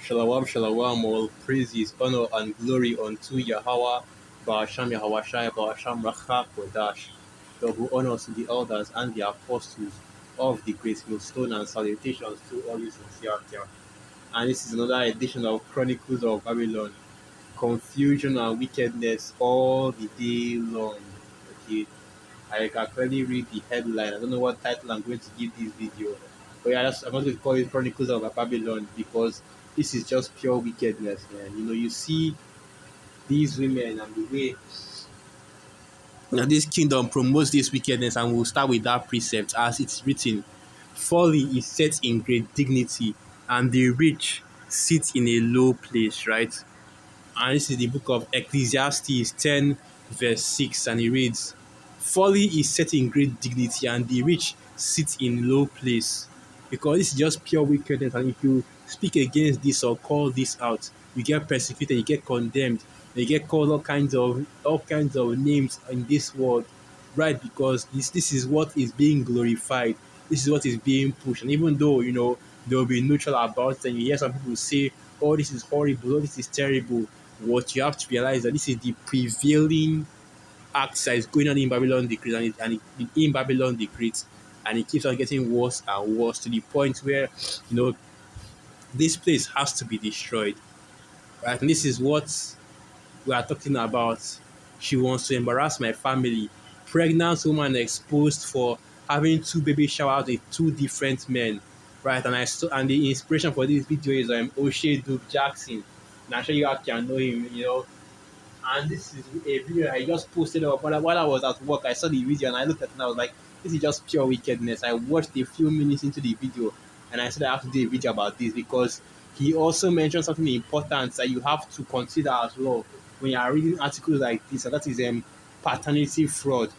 Shalawam, shalawam, all praises, honor, and glory unto Yahweh, Ba'asham Yahawashai, Ba'asham Rachak Kodash. Double honors to the elders and the apostles of the great millstone, and salutations to all you sincere here. And this is another edition of Chronicles of Babylon. Confusion and wickedness all the day long. Okay, I can clearly read the headline. I don't know what title I'm going to give this video. But yeah, I'm going to call it Chronicles of Babylon because this is just pure wickedness, man. You see these women and the way this kingdom promotes this wickedness, and we'll start with that precept as it's written. Folly is set in great dignity, and the rich sit in a low place, right? And this is the book of Ecclesiastes 10, verse 6, and it reads, Folly is set in great dignity, and the rich sit in low place. Because this is just pure wickedness, and if you speak against this or call this out, you get persecuted, you get condemned, you get called all kinds of names in this world, right? Because this is what is being glorified, this is what is being pushed, and even though they'll be neutral about it, and you hear some people say, "Oh, this is horrible, oh, this is terrible." What you have to realize that this is the prevailing act that is going on in Babylon the Great, in Babylon the Great, and it keeps on getting worse and worse to the point where this place has to be destroyed. Right, and this is what we are talking about. She wants to embarrass my family. Pregnant woman exposed for having two baby showers with two different men. Right, and the inspiration for this video is O'Shea Duke Jackson. And I'm sure you all can know him. And this is a video I just posted up while I was at work. I saw the video and I looked at it and I was like, this is just pure wickedness. I watched a few minutes into the video and I said I have to do a video about this because he also mentioned something important that you have to consider as well when you are reading articles like this, and that is paternity fraud.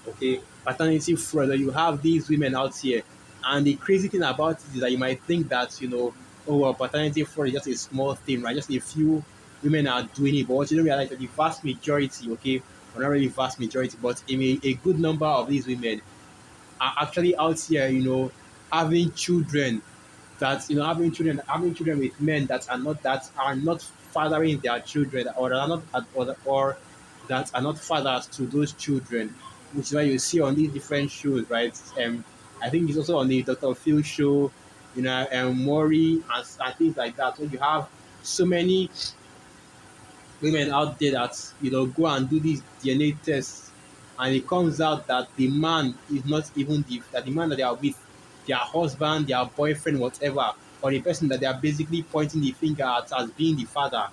Okay, paternity fraud. You have these women out here, and the crazy thing about it is that you might think that oh well, paternity fraud is just a small thing, right? Just a few women are doing it, but what you don't realize is that the vast majority, okay, well, not really vast majority, but a good number of these women are actually out here, having children having children with men that are not fathering their children, or that are not or that are not fathers to those children, which is why you see on these different shows, right? I think it's also on the Dr. Phil show, Maury and things like that, where you have so many women out there that go and do these DNA tests, and it comes out that the man is not even the man that they are with, their husband, their boyfriend, whatever, or the person that they are basically pointing the finger at as being the father,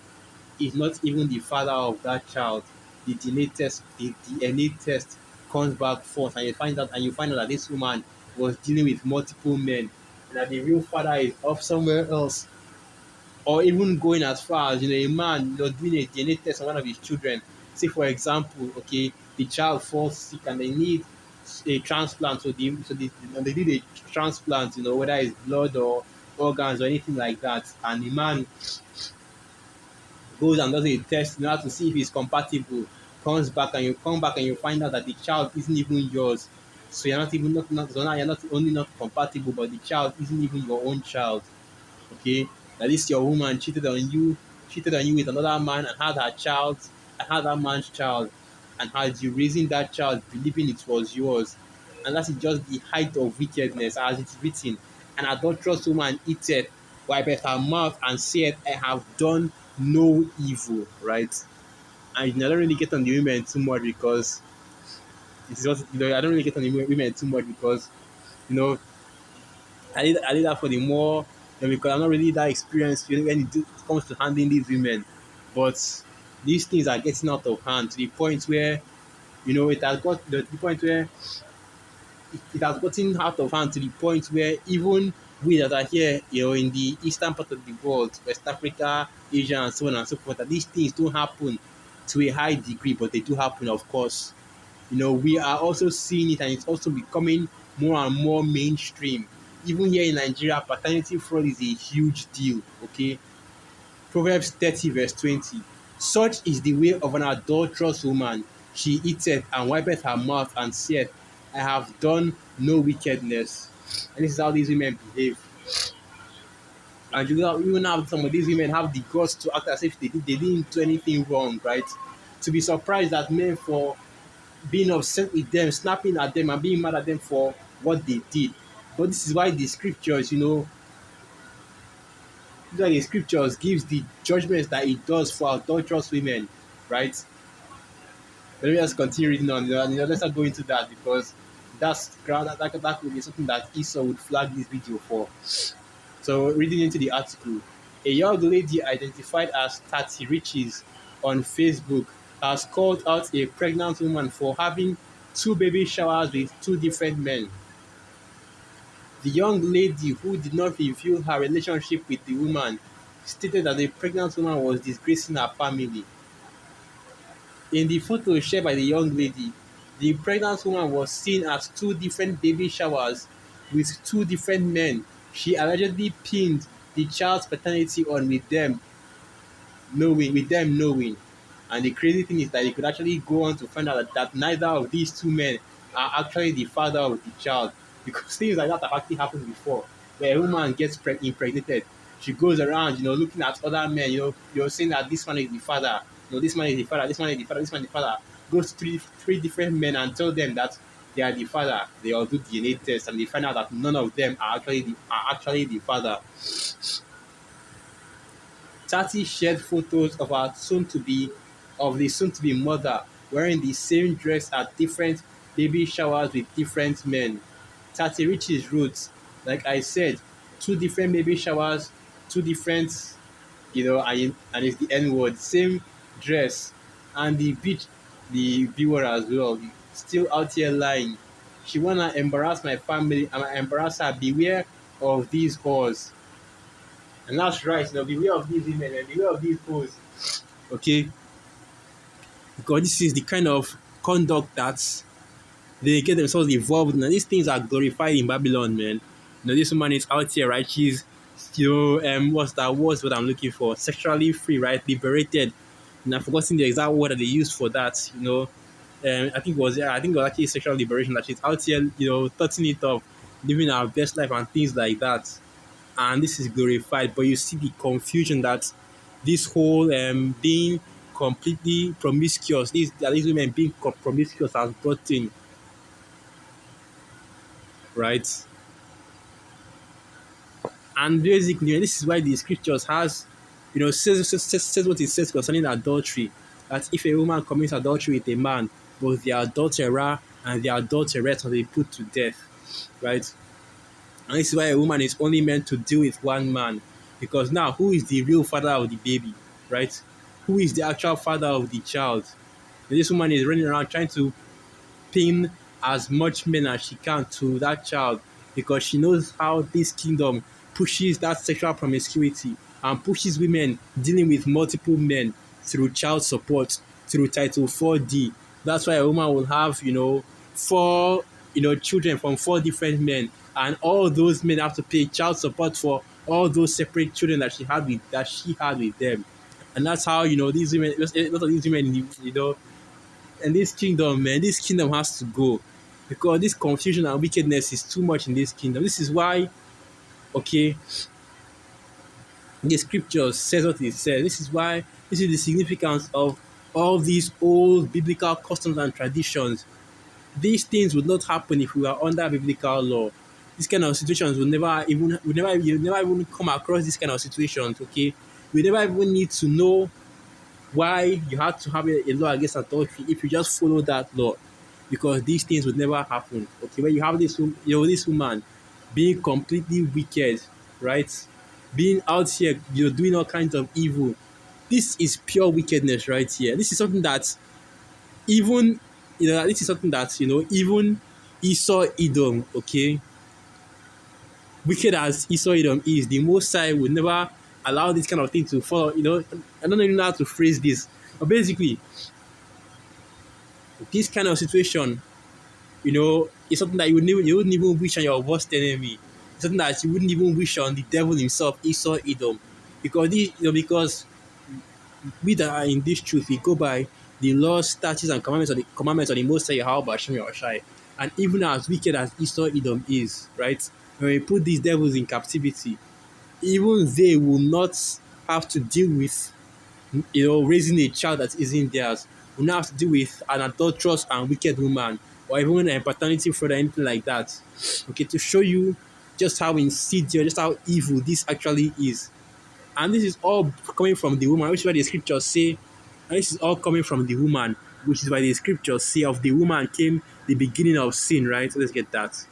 is not even the father of that child. The DNA test comes back false, and you find out that this woman was dealing with multiple men, and that the real father is off somewhere else. Or even going as far as a man doing a DNA test on one of his children. Say for example, okay, the child falls sick and they need a transplant, and they did a transplant, whether it's blood or organs or anything like that, and the man goes and does a test in order to see if it's compatible, comes back, and you come back and you find out that the child isn't even yours. So you're not even not so now you're not only not compatible, but the child isn't even your own child. Okay, that this your woman cheated on you with another man and had her child, and had that man's child, and had you raising that child believing it was yours. And that is just the height of wickedness, as it's written. An adulterous woman eateth, wipeth her mouth, and saith, I have done no evil, right? And I don't really get on the women too much because this is what I don't really get on the women too much because you know I did that for the more because I'm not really that experienced when it comes to handling these women. But these things are getting out of hand to the point where it has got to the point where it has gotten out of hand to the point where even we that are here, in the eastern part of the world, West Africa, Asia, and so on and so forth, that these things don't happen to a high degree, but they do happen, of course. We are also seeing it, and it's also becoming more and more mainstream. Even here in Nigeria, paternity fraud is a huge deal. Okay, Proverbs 30 verse 20. Such is the way of an adulterous woman. She eateth and wipeth her mouth and saith, I have done no wickedness. And this is how these women behave. And you even have some of these women have the guts to act as if they didn't do anything wrong, right? To be surprised at men for being upset with them, snapping at them, and being mad at them for what they did. But this is why the scriptures, the scriptures gives the judgments that it does for adulterous women, right? Let me just continue reading on. Let's not go into that because that would be something that Esau would flag this video for. So, reading into the article, a young lady identified as Tati Riches on Facebook has called out a pregnant woman for having two baby showers with two different men. The young lady, who did not reveal her relationship with the woman, stated that the pregnant woman was disgracing her family. In the photo shared by the young lady, the pregnant woman was seen at two different baby showers with two different men. She allegedly pinned the child's paternity on with them knowing. And the crazy thing is that you could actually go on to find out that neither of these two men are actually the father of the child. Because things like that have actually happened before. Where a woman gets impregnated, she goes around, looking at other men, you're saying that this one is the father, this man is the father, this man is the father, this man is the father. Goes to three different men and tell them that they are the father. They all do DNA tests and they find out that none of them are actually the father. Tati shared photos of the soon-to-be mother wearing the same dress at different baby showers with different men. Tati Richie's roots, like I said, two different baby showers, two different, and it's the N word, same dress, and the viewer as well, still out here lying. She wanna embarrass my family and I embarrass her. Beware of these whores. And that's right, beware of these women and beware of these fools. Okay? Because this is the kind of conduct that they get themselves involved in. And these things are glorified in Babylon, man. This woman is out here, right? She's, what's that? What's what I'm looking for? Sexually free, right? Liberated. And I've forgotten the exact word that they used for that. I think it was actually sexual liberation, that she's out here, touching it up, living our best life and things like that. And this is glorified. But you see the confusion that this whole being completely promiscuous, these women being promiscuous has brought in, right? And basically, this is why the scriptures says what it says concerning adultery. That if a woman commits adultery with a man, both the adulterer and the adulteress will be put to death, right? And this is why a woman is only meant to deal with one man. Because now, who is the real father of the baby, right? Who is the actual father of the child? And this woman is running around trying to pin as much men as she can to that child because she knows how this kingdom pushes that sexual promiscuity and pushes women dealing with multiple men through child support, through Title 4D. That's why a woman will have, four, children from four different men, and all those men have to pay child support for all those separate children that she had with them. And that's how, these women, a lot of these women, and this kingdom, man, this kingdom has to go because this confusion and wickedness is too much in this kingdom. This is why, okay, the scripture says what it says. This is the significance of all these old biblical customs and traditions. These things would not happen if we were under biblical law. These kind of situations you never even come across these kind of situations, okay? We never even need to know why you had to have a law against adultery if you just follow that law, because these things would never happen. Okay, when you have this woman being completely wicked, right? Being out here, doing all kinds of evil. This is pure wickedness right here. This is something that even even Esau Edom, okay, wicked as Esau Edom is, the Most High would never allow this kind of thing to follow. I don't even know how to phrase this, but basically, this kind of situation, is something that you wouldn't even wish on your worst enemy. It's something that you wouldn't even wish on the devil himself, Esau Edom, because we that are in this truth, we go by the laws, statutes, and commandments of the Most High Yahweh Hashem Yahushai. And even as wicked as Esau Edom is, right? When we put these devils in captivity, even they will not have to deal with, raising a child that isn't theirs. Will not have to deal with an adulterous and wicked woman, or even a paternity fraud or anything like that. Okay, to show you just how insidious, just how evil this actually is. And this is all coming from the woman, which is why the scriptures say, and this is all coming from the woman, which is why the scriptures say of the woman came the beginning of sin, right? Let's get that.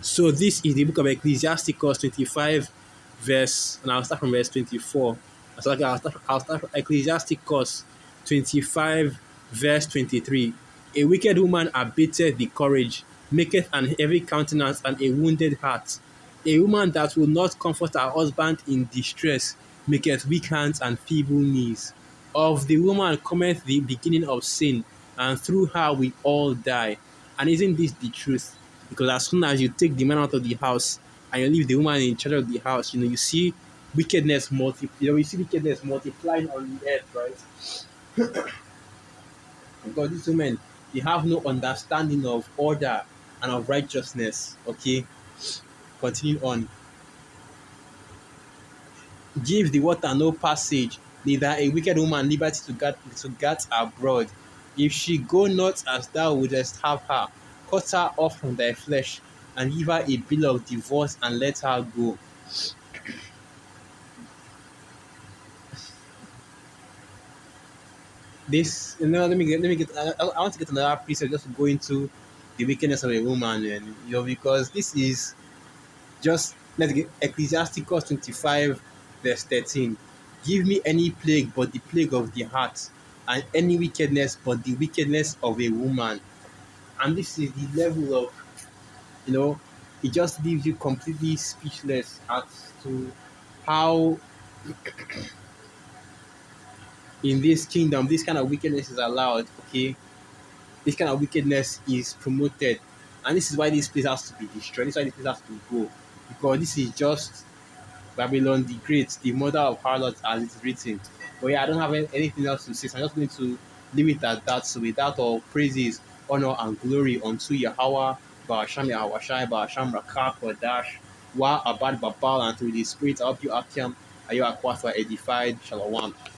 So this is the book of Ecclesiasticus 25, verse, and I'll start from verse 24. I'll start from Ecclesiasticus 25, verse 23. A wicked woman abated the courage, maketh an heavy countenance and a wounded heart. A woman that will not comfort her husband in distress maketh weak hands and feeble knees. Of the woman cometh the beginning of sin, and through her we all die. And isn't this the truth? Because as soon as you take the man out of the house and you leave the woman in charge of the house, you see you see wickedness multiplying on the earth, right? Because these women, they have no understanding of order and of righteousness. Okay, continue on. Give the water no passage, neither a wicked woman liberty to get abroad. If she go not as thou wouldest have her, cut her off from thy flesh, and give her a bill of divorce, and let her go. This, I want to get another precept just to go into the wickedness of a woman, and because this is just, let's get Ecclesiasticus 25, verse 13. Give me any plague but the plague of the heart, and any wickedness but the wickedness of a woman. And this is the level of, you know, it just leaves you completely speechless as to how in this kingdom this kind of wickedness is allowed, okay? This kind of wickedness is promoted. And this is why this place has to be destroyed. This is why this place has to go. Because this is just Babylon the Great, the mother of harlots, as it's written. But yeah, I don't have anything else to say, so I'm just going to leave it at that. So without all praises, honor, and glory unto Yahweh, Ba'asham Yahweh Shai, Ba'asham Rakak, Wadash, Wa Abad Babal, and through the Spirit, I hope you Akim, are you acquired for edified, Shalom.